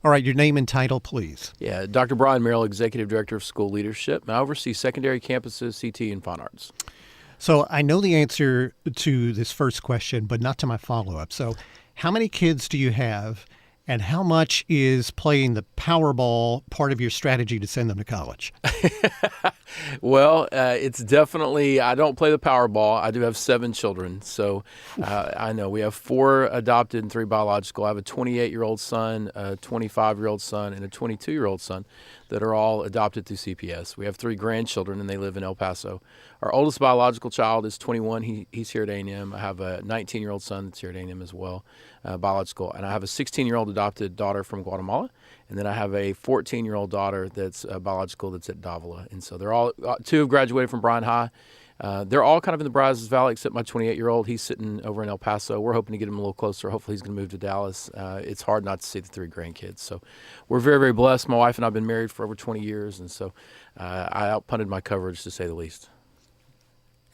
All right, your name and title, please. Yeah, Dr. Bryan Merrell, Executive Director of School Leadership. I oversee secondary campuses, CT, and fine arts. So I know the answer to this first question, but not to my follow-up. So how many kids do you have, and how much is playing the Powerball part of your strategy to send them to college? Well, it's definitely, I don't play the Powerball. I do have 7 children. So I know we have 4 adopted and 3 biological. I have a 28-year-old son, a 25-year-old son, and a 22-year-old son that are all adopted through CPS. We have 3 grandchildren, and they live in El Paso. Our oldest biological child is 21. He's here at A&M. I have a 19-year-old son that's here at A&M as well, biological. And I have a 16-year-old adopted daughter from Guatemala. And then I have a 14-year-old daughter that's biological that's at Davila. And so they're all, 2 have graduated from Bryan High. They're all kind of in the Brazos Valley except my 28-year-old. He's sitting over in El Paso. We're hoping to get him a little closer. Hopefully he's going to move to Dallas. It's hard not to see the 3 grandkids. So we're very, very blessed. My wife and I have been married for over 20 years. And so I outpunted my coverage, to say the least.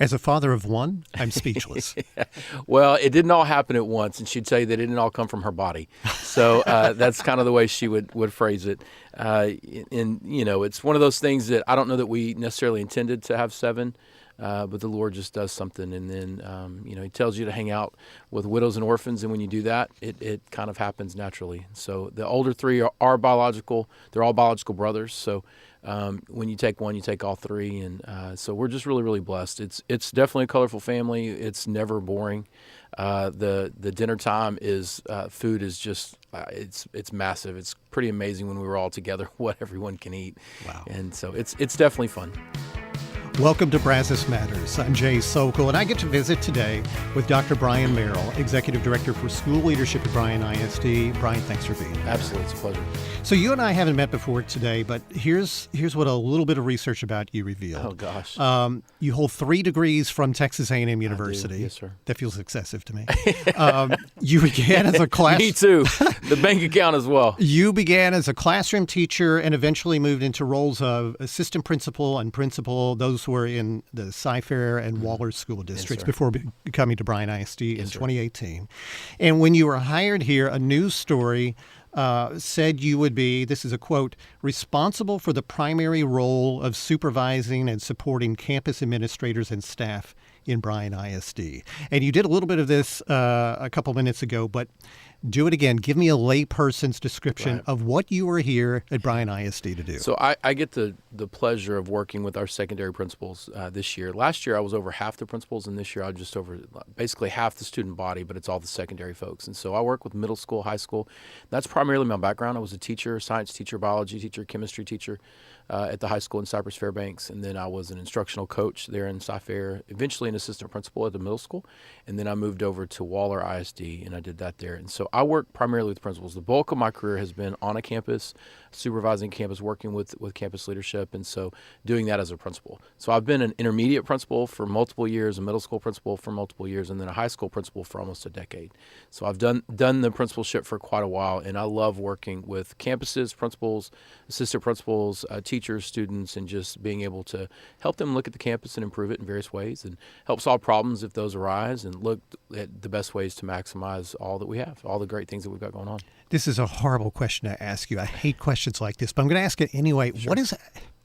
As a father of one, I'm speechless. Well, it didn't all happen at once, and she'd say that it didn't all come from her body. So that's kind of the way she would phrase it. And, you know, it's one of those things that I don't know that we necessarily intended to have 7, but the Lord just does something. And then, you know, he tells you to hang out with widows and orphans, and when you do that, it kind of happens naturally. So the older 3 are biological. They're all biological brothers. So when you take one, you take all 3, and so we're just really, really blessed. It's definitely a colorful family. It's never boring. The dinner time is food is just it's massive. It's pretty amazing when we were all together what everyone can eat. Wow! And so it's definitely fun. Welcome to Brazos Matters. I'm Jay Sokol, and I get to visit today with Dr. Bryan Merrell, Executive Director for School Leadership at Bryan ISD. Bryan, thanks for being here. Absolutely, it's a pleasure. So you and I haven't met before today, but here's what a little bit of research about you revealed. Oh, gosh. You hold 3 degrees from Texas A&M University. I do. Yes, sir. That feels excessive to me. You began as a class. Me too. The bank account as well. You began as a classroom teacher and eventually moved into roles of assistant principal and principal. Those were in the Cy-Fair and Waller school districts before coming to Bryan ISD in 2018. And when you were hired here, a news story said you would be, this is a quote, responsible for the primary role of supervising and supporting campus administrators and staff in Bryan ISD. And you did a little bit of this a couple minutes ago, but do it again. Give me a layperson's description of what you were here at Bryan ISD to do. So I get the pleasure of working with our secondary principals this year. Last year I was over half the principals, and this year I'm just over basically half the student body, but it's all the secondary folks. And so I work with middle school, high school. That's primarily my background. I was a teacher, science teacher, biology teacher, chemistry teacher at the high school in Cypress Fairbanks. And then I was an instructional coach there in Cy-Fair, eventually an assistant principal at the middle school. And then I moved over to Waller ISD, and I did that there. And so I work primarily with principals. The bulk of my career has been on a campus, supervising campus, working with campus leadership, and so doing that as a principal. So I've been an intermediate principal for multiple years, a middle school principal for multiple years, and then a high school principal for almost a decade. So I've done the principalship for quite a while, and I love working with campuses, principals, assistant principals, teachers, students, and just being able to help them look at the campus and improve it in various ways and help solve problems if those arise and look at the best ways to maximize all that we have, all the great things that we've got going on. This is a horrible question to ask you. I hate questions like this, but I'm going to ask it anyway. Sure.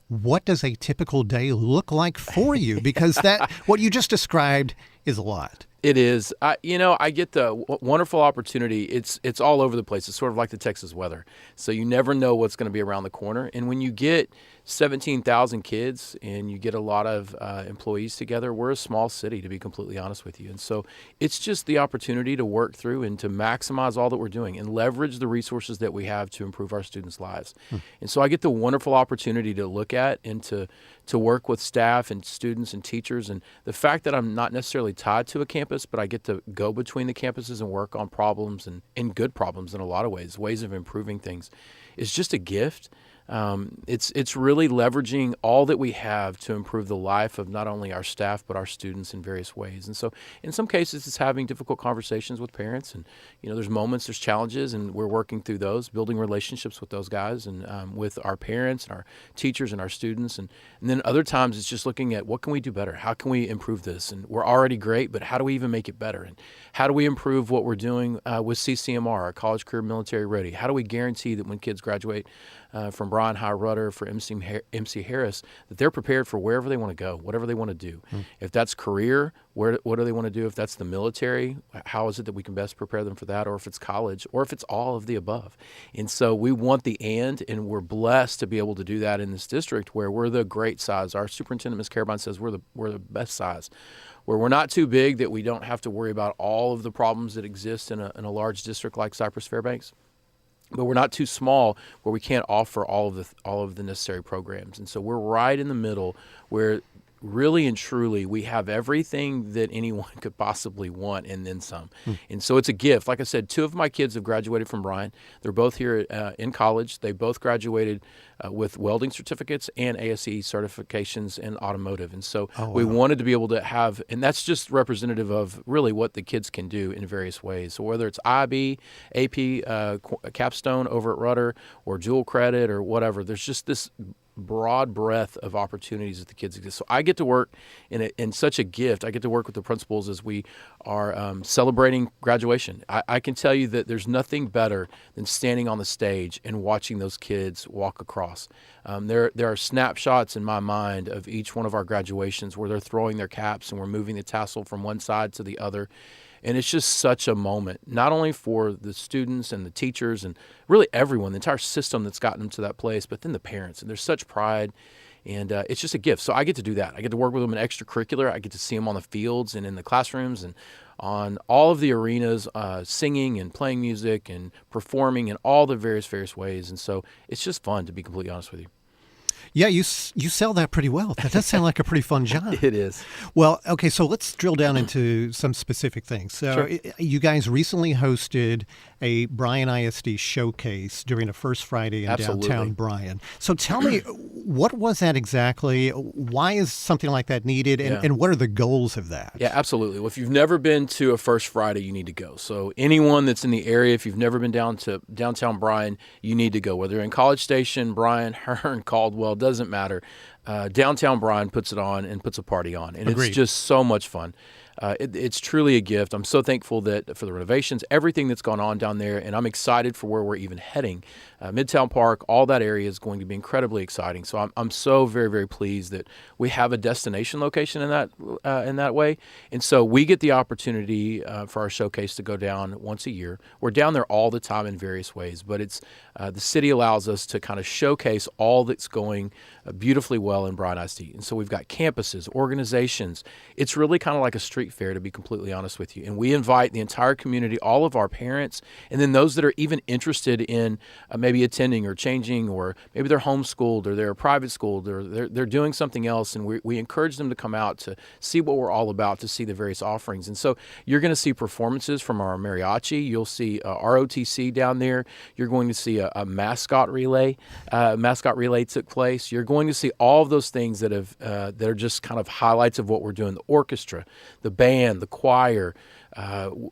What does a typical day look like for you? Because what you just described is a lot. It is. I get the wonderful opportunity. It's all over the place. It's sort of like the Texas weather. So you never know what's going to be around the corner. And when you get 17,000 kids and you get a lot of employees together, we're a small city, to be completely honest with you. And so it's just the opportunity to work through and to maximize all that we're doing and leverage the resources that we have to improve our students' lives. And so I get the wonderful opportunity to look at and to work with staff and students and teachers. And the fact that I'm not necessarily tied to a campus, but I get to go between the campuses and work on problems and good problems in a lot of ways of improving things, is just a gift. It's really leveraging all that we have to improve the life of not only our staff but our students in various ways. And so in some cases it's having difficult conversations with parents, and there's moments, there's challenges, and we're working through those, building relationships with those guys and with our parents and our teachers and our students. And then other times it's just looking at what can we do better? How can we improve this? And we're already great, but how do we even make it better? And how do we improve what we're doing with CCMR, our College Career Military Ready? How do we guarantee that when kids graduate from Bryan High Rudder, for MC Harris, that they're prepared for wherever they want to go, whatever they want to do? If that's career, what do they want to do? If that's the military, how is it that we can best prepare them for that? Or if it's college, or if it's all of the above. And so we want the and we're blessed to be able to do that in this district where we're the great size. Our superintendent, Ms. Carabine, says we're the best size, where we're not too big that we don't have to worry about all of the problems that exist in a large district like Cypress Fairbanks. But we're not too small where we can't offer all of the necessary programs. And so we're right in the middle where really and truly we have everything that anyone could possibly want and then some. And so it's a gift. Like I said, 2 of my kids have graduated from Bryan. They're both here in college. They both graduated with welding certificates and ASE certifications in automotive. And so we wanted to be able to have, and that's just representative of really what the kids can do in various ways. So whether it's IB, AP, capstone over at Rudder, or dual credit or whatever, there's just this broad breadth of opportunities that the kids exist. So I get to work in such a gift. I get to work with the principals as we are celebrating graduation. I can tell you that there's nothing better than standing on the stage and watching those kids walk across. There are snapshots in my mind of each one of our graduations where they're throwing their caps and we're moving the tassel from one side to the other. And it's just such a moment, not only for the students and the teachers and really everyone, the entire system that's gotten them to that place, but then the parents. And there's such pride, and it's just a gift. So I get to do that. I get to work with them in extracurricular. I get to see them on the fields and in the classrooms and on all of the arenas, singing and playing music and performing in all the various ways. And so it's just fun, to be completely honest with you. Yeah, you sell that pretty well. That does sound like a pretty fun job. It is. Well, okay, so let's drill down into some specific things. So you guys recently hosted a Bryan ISD showcase during a First Friday in downtown Bryan. So tell me, what was that exactly? Why is something like that needed, and what are the goals of that? Yeah, absolutely. Well, if you've never been to a First Friday, you need to go. So anyone that's in the area, if you've never been down to downtown Bryan, you need to go. Whether in College Station, Bryan, Hearn, Caldwell, doesn't matter. Downtown Bryan puts it on and puts a party on, and It's just so much fun. It's truly a gift. I'm so thankful that for the renovations, everything that's gone on down there, and I'm excited for where we're even heading. Midtown Park, all that area is going to be incredibly exciting. So I'm so very, very pleased that we have a destination location in that way. And so we get the opportunity for our showcase to go down once a year. We're down there all the time in various ways, but it's the city allows us to kind of showcase all that's going beautifully well in Bryan ISD. And so we've got campuses, organizations. It's really kind of like a street fair, to be completely honest with you. And we invite the entire community, all of our parents, and then those that are even interested in maybe attending or changing, or maybe they're homeschooled or they're private schooled or they're doing something else. And we encourage them to come out to see what we're all about, to see the various offerings. And so you're going to see performances from our mariachi. You'll see ROTC down there. You're going to see a mascot relay. Mascot relay took place. You're going to see all of those things that are just kind of highlights of what we're doing. The orchestra, the band, the choir,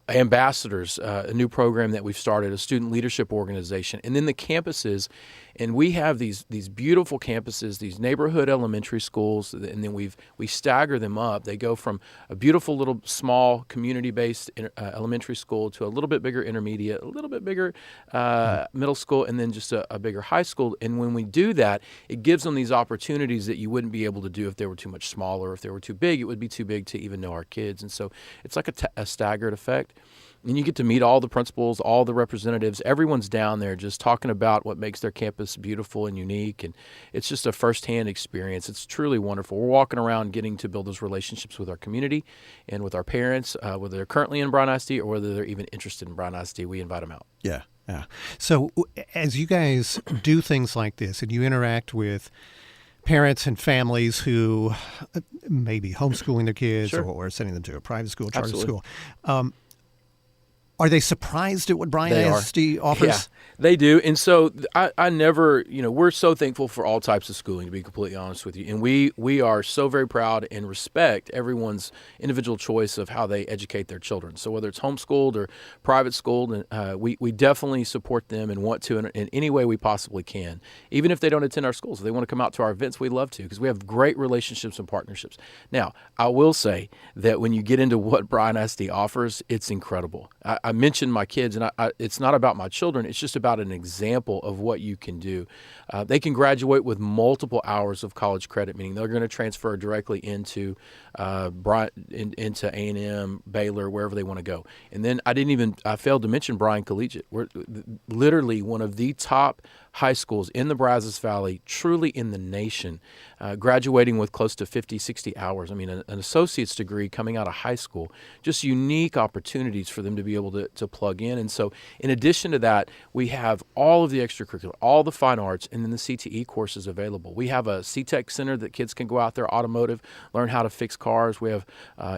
ambassadors, a new program that we've started, a student leadership organization, and then the campuses. And we have these beautiful campuses, these neighborhood elementary schools, and then we stagger them up. They go from a beautiful little small community-based elementary school to a little bit bigger intermediate, a little bit bigger middle school, and then just a bigger high school. And when we do that, it gives them these opportunities that you wouldn't be able to do if they were too much smaller. If they were too big, it would be too big to even know our kids. And so it's like a staggered effect. And you get to meet all the principals, all the representatives. Everyone's down there just talking about what makes their campus beautiful and unique. And it's just a firsthand experience. It's truly wonderful. We're walking around getting to build those relationships with our community and with our parents, whether they're currently in Bryan ISD or whether they're even interested in Bryan ISD. We invite them out. Yeah. So as you guys do things like this and you interact with parents and families who may be homeschooling their kids or sending them to a private school, charter school, Are they surprised at what Bryan They are. ISD offers? Yeah, they do. And so I never, we're so thankful for all types of schooling, to be completely honest with you. And we are so very proud and respect everyone's individual choice of how they educate their children. So whether it's homeschooled or private schooled, we definitely support them and want to in any way we possibly can. Even if they don't attend our schools, if they want to come out to our events, we love to, because we have great relationships and partnerships. Now, I will say that when you get into what Bryan ISD offers, it's incredible. I mentioned my kids, and it's not about my children. It's just about an example of what you can do. They can graduate with multiple hours of college credit, meaning they're going to transfer directly into into A&M, Baylor, wherever they want to go. And then I failed to mention Bryan Collegiate. We're literally one of the top high schools in the Brazos Valley, truly in the nation, graduating with close to 50, 60 hours. I mean, an associate's degree coming out of high school, just unique opportunities for them to be able to plug in. And so in addition to that, we have all of the extracurricular, all the fine arts, and then the CTE courses available. We have a CTEC center that kids can go out there, automotive, learn how to fix cars. We have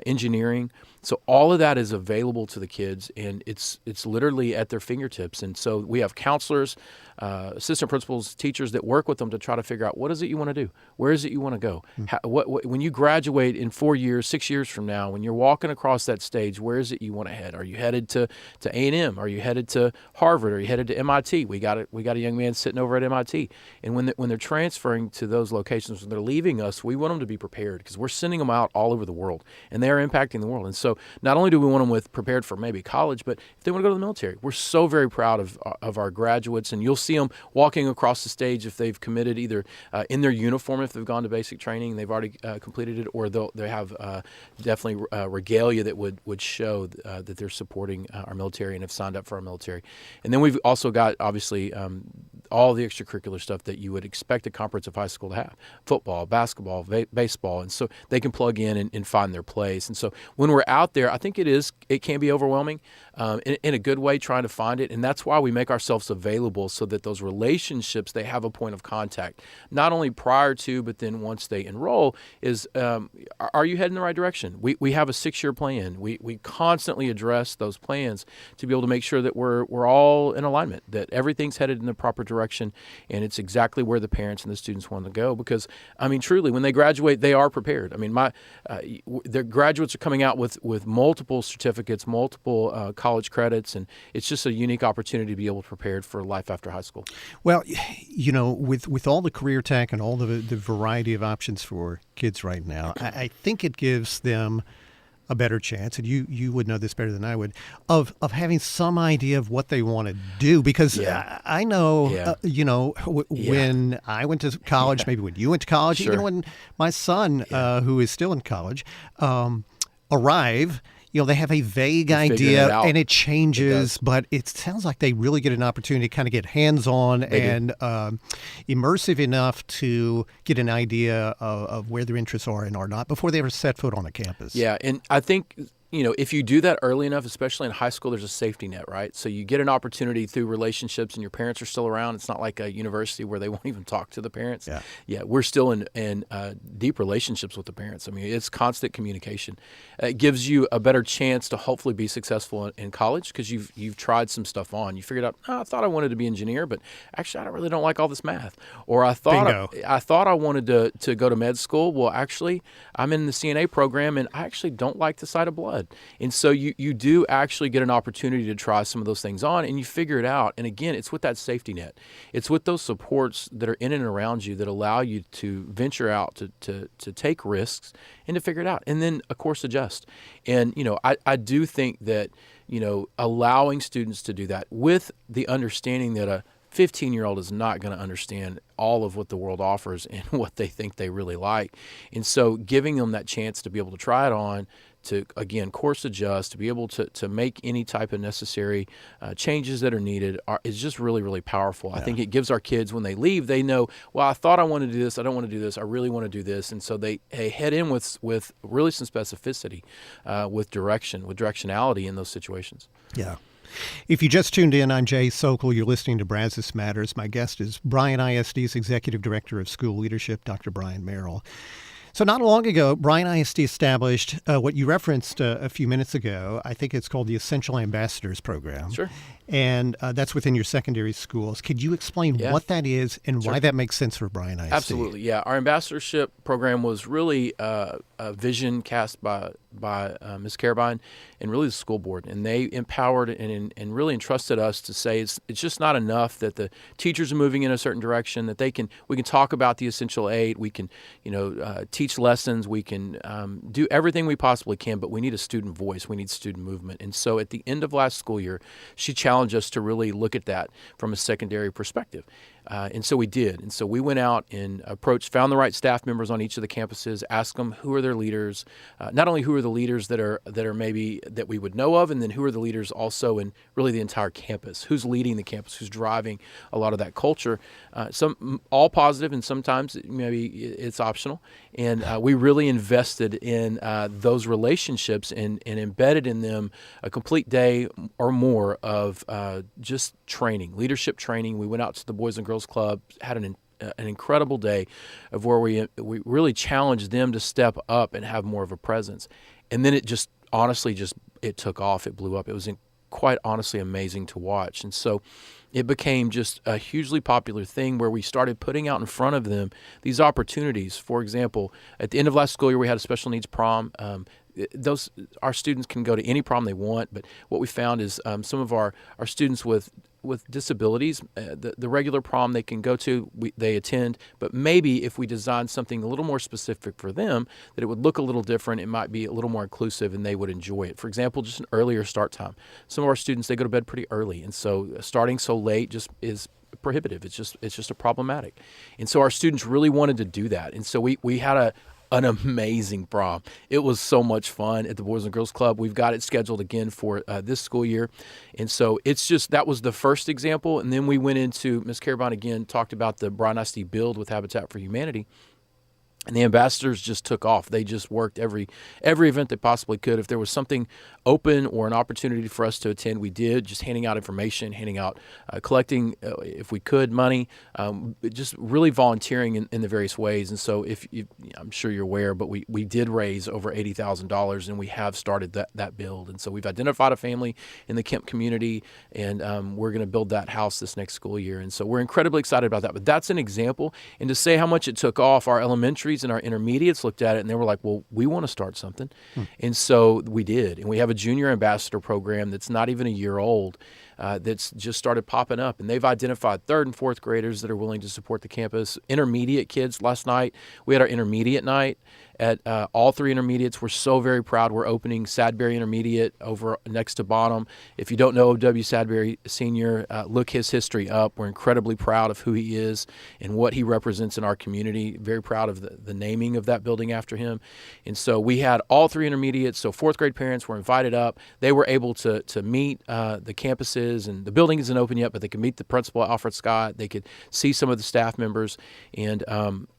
engineering. So all of that is available to the kids, and it's literally at their fingertips. And so we have counselors, assistant principals, teachers that work with them to try to figure out, what is it you want to do? Where is it you want to go? When you graduate in 4 years, 6 years from now, when you're walking across that stage, where is it you want to head? Are you headed to A&M? Are you headed to Harvard? Are you headed to MIT? We got a young man sitting over at MIT. And when they're transferring to those locations, when they're leaving us, we want them to be prepared, because we're sending them out all over the world, and they are impacting the world. And so not only do we want them prepared for maybe college, but if they want to go to the military, we're so very proud of our graduates. And you'll see them walking across the stage if they've committed, either in their uniform if they've gone to basic training and they've already completed it, or they have definitely regalia that would show that they're supporting our military and have signed up for our military. And then we've also got, obviously, all the extracurricular stuff that you would expect a comprehensive high school to have: football, basketball, baseball. And so they can plug in and find their place. And so when we're out there, I think it can be overwhelming in a good way, trying to find it. And that's why we make ourselves available, so that those relationships, they have a point of contact, not only prior to, but then once they enroll, is are you heading in the right direction? We have a 6-year plan. We constantly address those plans to be able to make sure that we're all in alignment, that everything's headed in the proper direction, and it's exactly where the parents and the students want to go. Because, I mean, truly, when they graduate, they are prepared. I mean, their graduates are coming out with multiple certificates, multiple college credits, and it's just a unique opportunity to be able to prepare for life after high school. Well, with all the career tech and all the variety of options for kids right now, I think it gives them a better chance, and you would know this better than I would, of having some idea of what they want to do. Because I know, when I went to college, maybe when you went to college, Sure. even when my son, who is still in college, arrive, they have a vague idea, and it changes, but it sounds like they really get an opportunity to kind of get hands-on and immersive enough to get an idea of where their interests are and are not before they ever set foot on a campus. Yeah, and I think, if you do that early enough, especially in high school, there's a safety net, right? So you get an opportunity through relationships, and your parents are still around. It's not like a university where they won't even talk to the parents. Yeah, we're still in deep relationships with the parents. I mean, it's constant communication. It gives you a better chance to hopefully be successful in college, because you've tried some stuff on. You figured out, I thought I wanted to be an engineer, but actually I really don't like all this math. Or I thought I wanted to go to med school. Well, actually, I'm in the CNA program, and I actually don't like the sight of blood. And so you do actually get an opportunity to try some of those things on, and you figure it out. And again, it's with that safety net. It's with those supports that are in and around you that allow you to venture out, to take risks, and to figure it out. And then, of course, adjust. And, I do think that, allowing students to do that with the understanding that a 15-year-old is not going to understand all of what the world offers and what they think they really like. And so giving them that chance to be able to try it on, to, again, course adjust, to be able to make any type of necessary changes that are needed is just really, really powerful. Yeah. I think it gives our kids, when they leave, they know, well, I thought I wanted to do this. I don't want to do this. I really want to do this. And so they head in with really some specificity, with directionality in those situations. Yeah. If you just tuned in, I'm Jay Sokol. You're listening to Brazos Matters. My guest is Bryan ISD's Executive Director of School Leadership, Dr. Bryan Merrell. So not long ago, Bryan ISD established what you referenced a few minutes ago. I think it's called the Essential Ambassadors Program. Sure. And that's within your secondary schools. Could you explain what that is and why that makes sense for Bryan ISD? Absolutely, yeah. Our ambassadorship program was really a vision cast by Ms. Carabine and really the school board. And they empowered and really entrusted us to say it's just not enough that the teachers are moving in a certain direction, that we can talk about the essential eight, we can teach lessons, we can do everything we possibly can, but we need a student voice, we need student movement. And so at the end of last school year, she challenged us to really look at that from a secondary perspective. And so we did. And so we went out and found the right staff members on each of the campuses, asked them who are their leaders, not only who are the leaders that are maybe that we would know of, and then who are the leaders also in really the entire campus, who's leading the campus, who's driving a lot of that culture. Some all positive, and sometimes maybe it's optional. And we really invested in those relationships and embedded in them a complete day or more of just training, leadership training. We went out to the Boys and Girls Club, had an incredible day of where we really challenged them to step up and have more of a presence. And then it just honestly it took off. It blew up. It was quite honestly amazing to watch. And so it became just a hugely popular thing where we started putting out in front of them these opportunities. For example, at the end of last school year, we had a special needs prom. Our students can go to any prom they want, but what we found is some of our students with disabilities, the regular prom they can go to, they attend, but maybe if we design something a little more specific for them, that it would look a little different, it might be a little more inclusive, and they would enjoy it. For example, just an earlier start time. Some of our students, they go to bed pretty early, and so starting so late just is prohibitive. It's just a problematic. And so our students really wanted to do that. And so we had an amazing prom. It was so much fun at the Boys and Girls Club. We've got it scheduled again for this school year. And so that was the first example. And then we went into, Ms. Carabine again talked about the Bryan ISD Build with Habitat for Humanity. And the ambassadors just took off. They just worked every event they possibly could. If there was something open or an opportunity for us to attend, we did, just handing out information, collecting, if we could, money, just really volunteering in the various ways. And so I'm sure you're aware, but we did raise over $80,000, and we have started that build. And so we've identified a family in the Kemp community, and we're going to build that house this next school year. And so we're incredibly excited about that. But that's an example. And to say how much it took off, our elementaries and our intermediates looked at it, and they were like, well, we want to start something. And so we did. And we have a junior ambassador program that's not even a year old, that's just started popping up. And they've identified third and fourth graders that are willing to support the campus. Intermediate kids. Last night, we had our intermediate night at all three intermediates. We're so very proud. We're opening Sadberry Intermediate over next to Bonham. If you don't know O.W. Sadberry Sr., look his history up. We're incredibly proud of who he is and what he represents in our community. Very proud of the naming of that building after him. And so we had all three intermediates. So fourth grade parents were invited up. They were able to meet the campuses, and the building isn't open yet, but they could meet the principal, Alfred Scott. They could see some of the staff members, and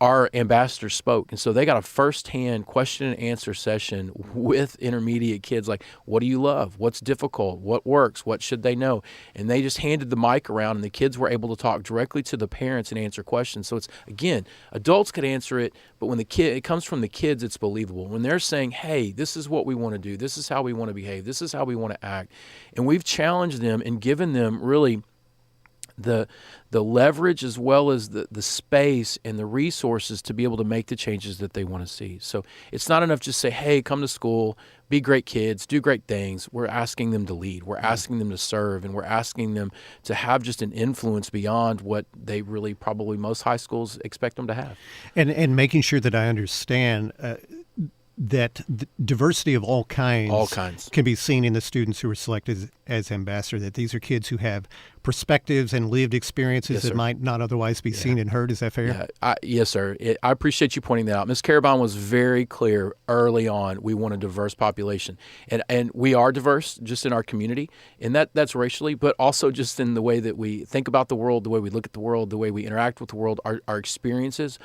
our ambassadors spoke. And so they got a first-hand question and answer session with intermediate kids, like, what do you love? What's difficult? What works? What should they know? And they just handed the mic around, and the kids were able to talk directly to the parents and answer questions. So it's, again, adults could answer it, but when it comes from the kids, it's believable. When they're saying, hey, this is what we want to do, this is how we want to behave, this is how we want to act, and we've challenged them and given them really the leverage as well as the space and the resources to be able to make the changes that they want to see. So it's not enough just say, hey, come to school, be great kids, do great things. We're asking them to lead. We're asking them to serve, and we're asking them to have just an influence beyond what they really probably most high schools expect them to have. And making sure that I understand that diversity of all kinds can be seen in the students who are selected as ambassador, that these are kids who have perspectives and lived experiences that might not otherwise be seen and heard. Is that fair? Yes, sir. I appreciate you pointing that out. Ms. Carabine was very clear early on. We want a diverse population. And we are diverse just in our community, and that's racially, but also just in the way that we think about the world, the way we look at the world, the way we interact with the world, our experiences,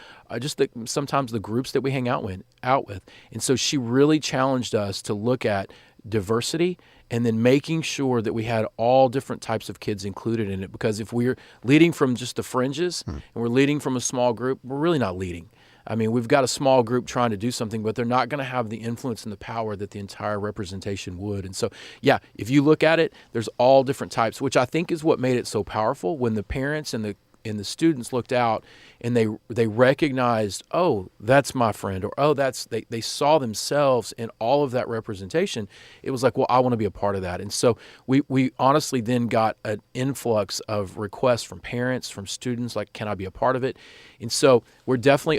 sometimes the groups that we hang out with. And so she really challenged us to look at diversity and then making sure that we had all different types of kids included in it. Because if we're leading from just the fringes and we're leading from a small group, we're really not leading. I mean, we've got a small group trying to do something, but they're not going to have the influence and the power that the entire representation would. And so, yeah, if you look at it, there's all different types, which I think is what made it so powerful when the parents and the students looked out and they recognized, oh, that's my friend, or oh, they saw themselves in all of that representation. It was like, well, I want to be a part of that. And so we honestly then got an influx of requests from parents, from students, like, can I be a part of it? And so we're definitely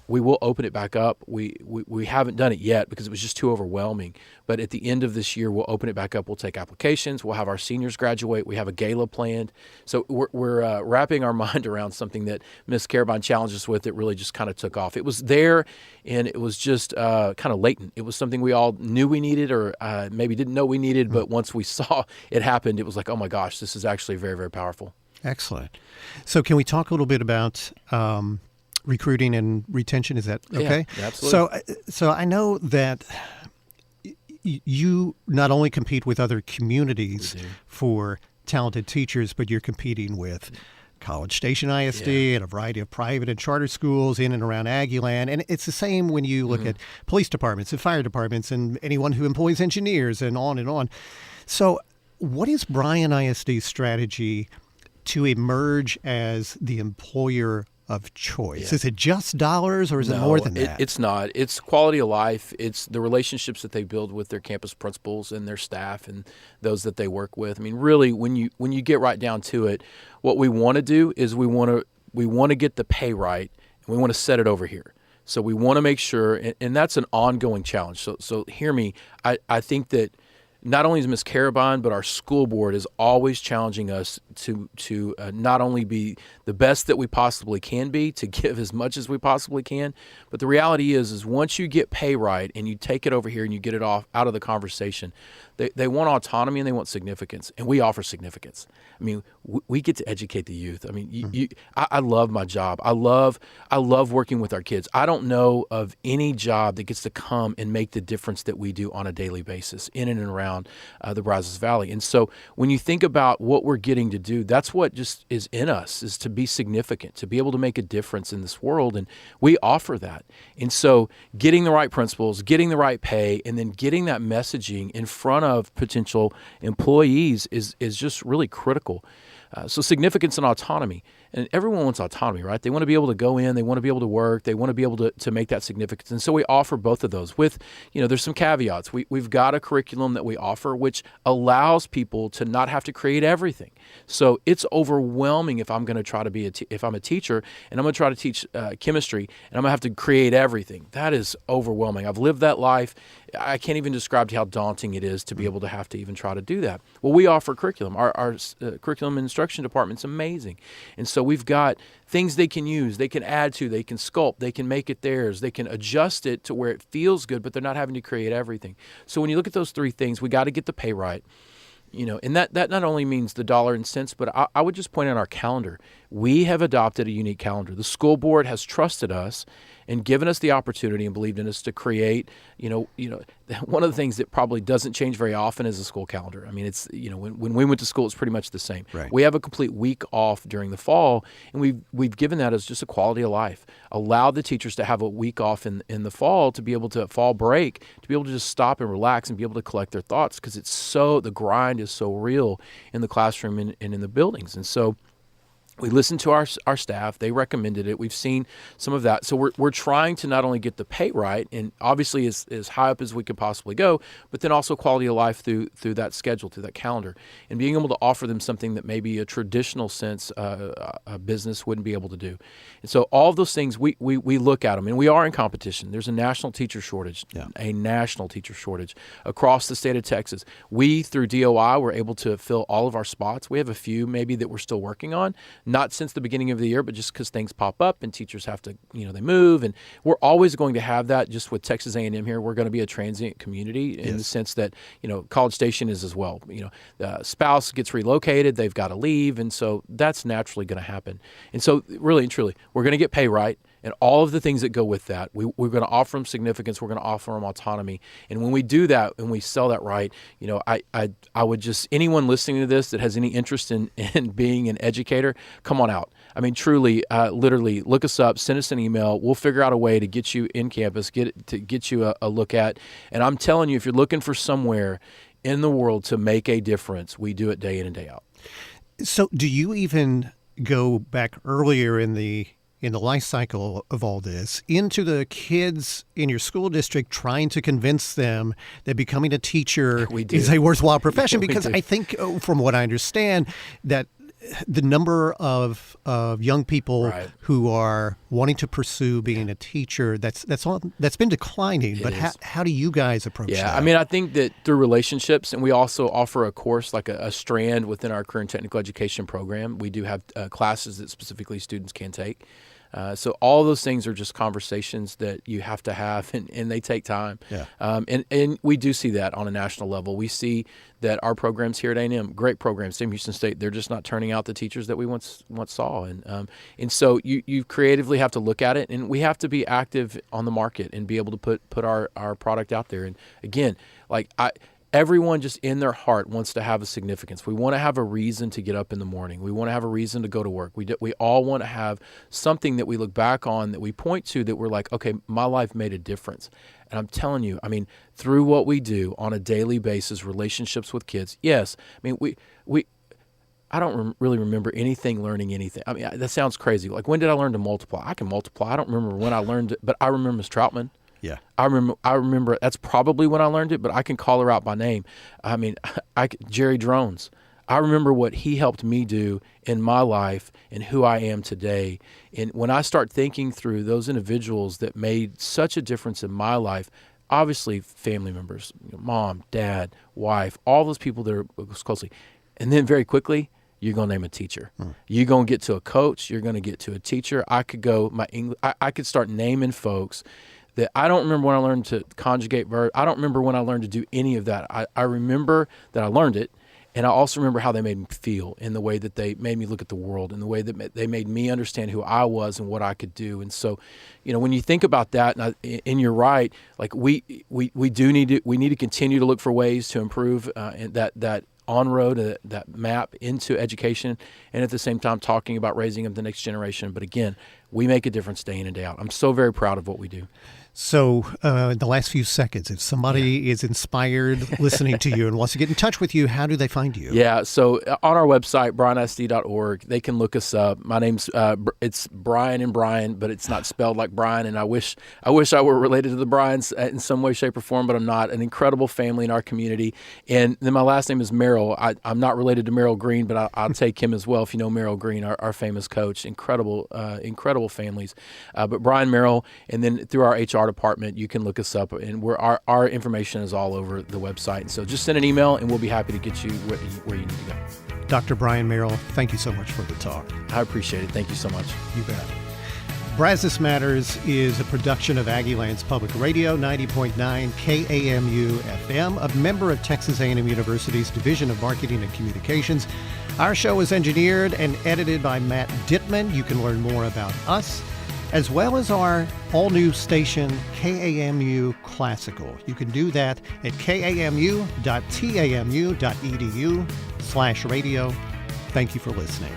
we will open it back up. We haven't done it yet because it was just too overwhelming. But at the end of this year, we'll open it back up. We'll take applications. We'll have our seniors graduate. We have a gala planned. So we're wrapping our mind around something that Miss Carabine challenged us with. It really just kind of took off. It was there, and it was just kind of latent. It was something we all knew we needed, or maybe didn't know we needed. But once we saw it happened, it was like, oh my gosh, this is actually very, very powerful. Excellent. So can we talk a little bit about recruiting and retention? Is that okay? Yeah, absolutely. So I know that you not only compete with other communities for talented teachers, but you're competing with College Station ISD and a variety of private and charter schools in and around Aggieland. And it's the same when you look at police departments and fire departments and anyone who employs engineers and on and on. So what is Bryan ISD's strategy to emerge as the employer of choice? Yeah. Is it just dollars, or is it more than that? It's not. It's quality of life. It's the relationships that they build with their campus principals and their staff and those that they work with. I mean, really, when you get right down to it, what we want to do is we want to get the pay right, and we want to set it over here. So we want to make sure, and that's an ongoing challenge. So hear me. I think that not only is Ms. Carabine, but our school board is always challenging us to not only be the best that we possibly can be, to give as much as we possibly can, but the reality is once you get pay right and you take it over here and you get it out of the conversation, they want autonomy and they want significance, and we offer significance. I mean, we get to educate the youth. I mean, I love my job. I love working with our kids. I don't know of any job that gets to come and make the difference that we do on a daily basis in and around the Brazos Valley. And so when you think about what we're getting to do, that's what just is in us, is to be significant, to be able to make a difference in this world. And we offer that. And so getting the right principles, getting the right pay, and then getting that messaging in front of potential employees is just really critical. So significance and autonomy. And everyone wants autonomy, right? They want to be able to go in, they want to be able to work, they want to be able to make that significance. And so we offer both of those with, there's some caveats. We've got a curriculum that we offer which allows people to not have to create everything. So it's overwhelming if I'm going to try to if I'm a teacher and I'm going to try to teach chemistry and I'm going to have to create everything. That is overwhelming. I've lived that life. I can't even describe to you how daunting it is to be able to have to even try to do that. Well, we offer curriculum. Our curriculum and instruction department's amazing. And so we've got things they can use, they can add to, they can sculpt, they can make it theirs, they can adjust it to where it feels good, but they're not having to create everything. So when you look at those three things, we got to get the pay right. And that not only means the dollar and cents, but I would just point out our calendar. We have adopted a unique calendar. The school board has trusted us and given us the opportunity and believed in us to create, one of the things that probably doesn't change very often is the school calendar. I mean, it's, when we went to school, it's pretty much the same. Right. We have a complete week off during the fall, and we've given that as just a quality of life. Allow the teachers to have a week off in the fall, to be able to fall break, to be able to just stop and relax and be able to collect their thoughts, because the grind is so real in the classroom and in the buildings. And so we listened to our staff. They recommended it. We've seen some of that. So we're trying to not only get the pay right, and obviously as high up as we could possibly go, but then also quality of life through that schedule, through that calendar, and being able to offer them something that maybe a traditional sense a business wouldn't be able to do. And so all of those things, we look at them, and we are in competition. There's a national teacher shortage, across the state of Texas. We, through DOI, were able to fill all of our spots. We have a few maybe that we're still working on. Not since the beginning of the year, but just because things pop up and teachers have to, they move. And we're always going to have that just with Texas A&M here. We're going to be a transient community in the sense that, College Station is as well. The spouse gets relocated, they've got to leave. And so that's naturally going to happen. And so really and truly, we're going to get pay right. And all of the things that go with that, we're going to offer them significance. We're going to offer them autonomy. And when we do that and we sell that right, I would just, anyone listening to this that has any interest in being an educator, come on out. I mean, truly, literally, look us up, send us an email. We'll figure out a way to get you in campus, get you a look at. And I'm telling you, if you're looking for somewhere in the world to make a difference, we do it day in and day out. So do you even go back earlier in the life cycle of all this into the kids in your school district, trying to convince them that becoming a teacher is a worthwhile profession? Because I think, from what I understand, that the number of young people who are wanting to pursue being a teacher, that's been declining. But how do you guys approach that? Yeah, I mean, I think that through relationships, and we also offer a course, like a strand within our career and technical education program. We do have classes that specifically students can take. So all those things are just conversations that you have to have, and they take time. Yeah. And we do see that on a national level. We see that our programs here at A&M, great programs, Sam Houston State, they're just not turning out the teachers that we once saw. And so you creatively have to look at it, and we have to be active on the market and be able to put our product out there. And again, everyone just in their heart wants to have a significance. We want to have a reason to get up in the morning. We want to have a reason to go to work. We all want to have something that we look back on, that we point to, that we're like, okay, my life made a difference. And I'm telling you, I mean, through what we do on a daily basis, relationships with kids, yes. I mean, I don't really remember learning anything. I mean, that sounds crazy. Like, when did I learn to multiply? I can multiply. I don't remember when I learned it, but I remember Ms. Troutman. Yeah, I remember that's probably when I learned it, but I can call her out by name. I mean, Jerry Drones. I remember what he helped me do in my life and who I am today. And when I start thinking through those individuals that made such a difference in my life, obviously family members, mom, dad, wife, all those people that are closely, and then very quickly, you're going to name a teacher. You're going to get to a coach. You're going to get to a teacher. I could start naming folks that I don't remember when I learned to conjugate verbs. I don't remember when I learned to do any of that. I remember that I learned it, and I also remember how they made me feel, in the way that they made me look at the world, in the way that they made me understand who I was and what I could do. And so, when you think about that, and you're right, like we need to continue to look for ways to improve and that on-road, that map into education, and at the same time talking about raising up the next generation. But again, we make a difference day in and day out. I'm so very proud of what we do. So in the last few seconds, if somebody is inspired listening to you and wants to get in touch with you, how do they find you? Yeah, so on our website, bryanisd.org, they can look us up. My name's it's Bryan and Bryan, but it's not spelled like Bryan, and I wish I were related to the Bryans in some way, shape, or form, but I'm not. An incredible family in our community. And then my last name is Merrell. I'm not related to Merrell Green, but I'll take him as well, if you know Merrell Green, our famous coach. Incredible families. But Bryan Merrell, and then through our HR department, you can look us up, and our information is all over the website. And so just send an email, and we'll be happy to get you where you need to go. Dr. Bryan Merrell, thank you so much for the talk. I appreciate it. Thank you so much. You bet. Brazos Matters is a production of Aggieland's Public Radio, 90.9 KAMU FM, a member of Texas A&M University's Division of Marketing and Communications. Our show is engineered and edited by Matt Dittman. You can learn more about us, as well as our all-new station, KAMU Classical. You can do that at kamu.tamu.edu/radio. Thank you for listening.